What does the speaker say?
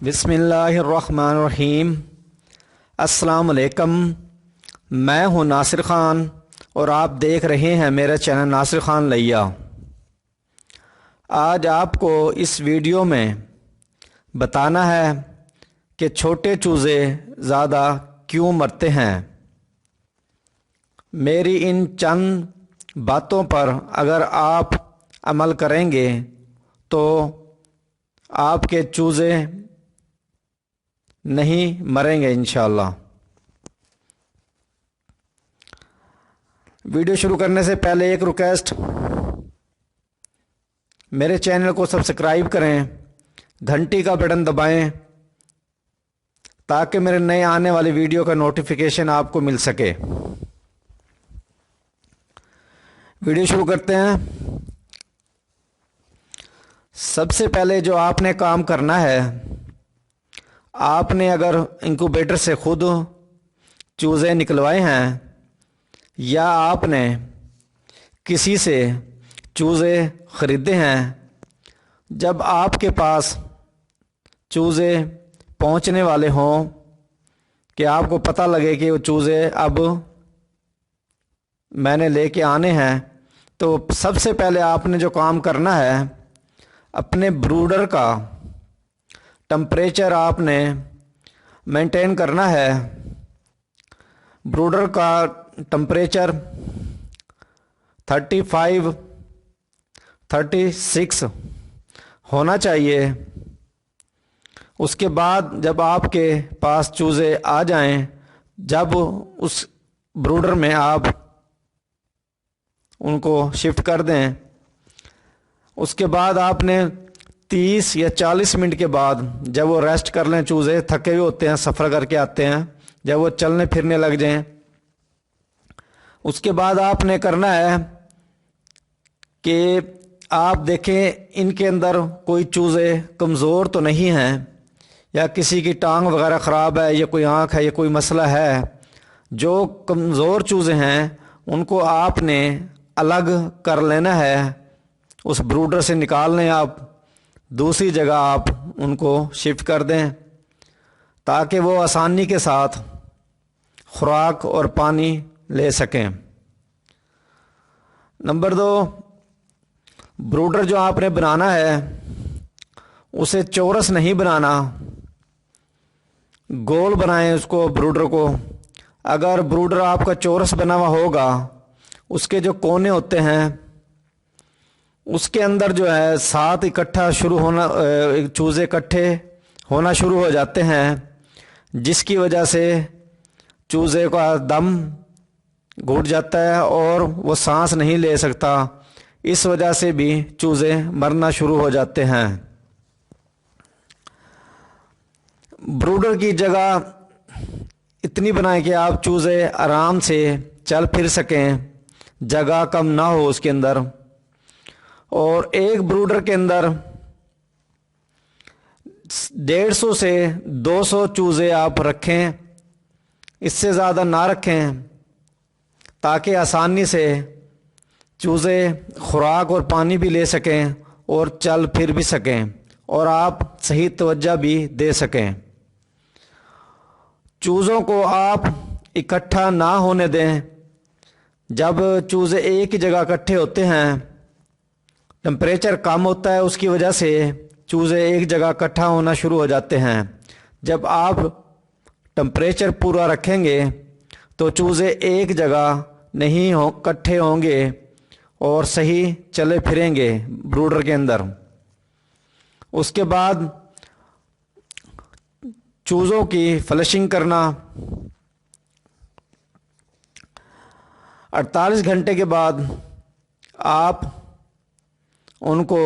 बिस्मिल्लाहिर्रहमानिर्रहीम। अस्सलाम वालेकुम। मैं हूं नासिर ख़ान और आप देख रहे हैं मेरा चैनल नासिर ख़ान लैया। आज आपको इस वीडियो में बताना है कि छोटे चूज़े ज़्यादा क्यों मरते हैं। मेरी इन चंद बातों पर अगर आप अमल करेंगे तो आपके चूज़े नहीं मरेंगे इंशाअल्लाह। वीडियो शुरू करने से पहले एक रिक्वेस्ट, मेरे चैनल को सब्सक्राइब करें, घंटी का बटन दबाएं ताकि मेरे नए आने वाली वीडियो का नोटिफिकेशन आपको मिल सके। वीडियो शुरू करते हैं। सबसे पहले जो आपने काम करना है, आपने अगर इंक्यूबेटर से खुद चूज़े निकलवाए हैं या आपने किसी से चूज़े ख़रीदे हैं, जब आपके पास चूज़े पहुंचने वाले हों कि आपको पता लगे कि वो चूज़े अब मैंने लेके आने हैं, तो सबसे पहले आपने जो काम करना है, अपने ब्रूडर का टेम्परेचर आपने मेंटेन करना है। ब्रूडर का टेम्परेचर 35-36 होना चाहिए। उसके बाद जब आपके पास चूज़े आ जाएं, जब उस ब्रूडर में आप उनको शिफ्ट कर दें, उसके बाद आपने 30 या 40 मिनट के बाद जब वो रेस्ट कर लें, चूज़े थके हुए होते हैं, सफ़र करके आते हैं, जब वो चलने फिरने लग जाएं, उसके बाद आपने करना है कि आप देखें इनके अंदर कोई चूज़े कमज़ोर तो नहीं हैं, या किसी की टांग वगैरह ख़राब है, या कोई आँख है, या कोई मसला है। जो कमज़ोर चूज़े हैं उनको आपने अलग कर लेना है, उस ब्रूडर से निकाल लें, आप दूसरी जगह आप उनको शिफ्ट कर दें ताकि वो आसानी के साथ खुराक और पानी ले सकें। नंबर 2, ब्रूडर जो आपने बनाना है उसे चौरस नहीं बनाना, गोल बनाएं उसको, ब्रूडर को। अगर ब्रूडर आपका चौरस बना हुआ होगा, उसके जो कोने होते हैं उसके अंदर जो है 7 इकट्ठा शुरू होना, चूज़े इकट्ठे होना शुरू हो जाते हैं, जिसकी वजह से चूज़े का दम घुट जाता है और वो सांस नहीं ले सकता। इस वजह से भी चूज़े मरना शुरू हो जाते हैं। ब्रूडर की जगह इतनी बनाएं कि आप चूज़े आराम से चल फिर सकें, जगह कम ना हो उसके अंदर। और एक ब्रूडर के अंदर 150 से 200 चूज़े आप रखें, इससे ज़्यादा ना रखें, ताकि आसानी से चूज़े खुराक और पानी भी ले सकें और चल फिर भी सकें और आप सही तवज्जो भी दे सकें। चूज़ों को आप इकट्ठा ना होने दें। जब चूज़े एक ही जगह इकट्ठे होते हैं, टेम्परेचर कम होता है, उसकी वजह से चूज़े एक जगह इकट्ठा होना शुरू हो जाते हैं। जब आप टेम्परेचर पूरा रखेंगे तो चूज़े एक जगह नहीं हो इकट्ठे होंगे और सही चले फिरेंगे ब्रूडर के अंदर। उसके बाद चूज़ों की फ्लशिंग करना, 48 घंटे के बाद आप उनको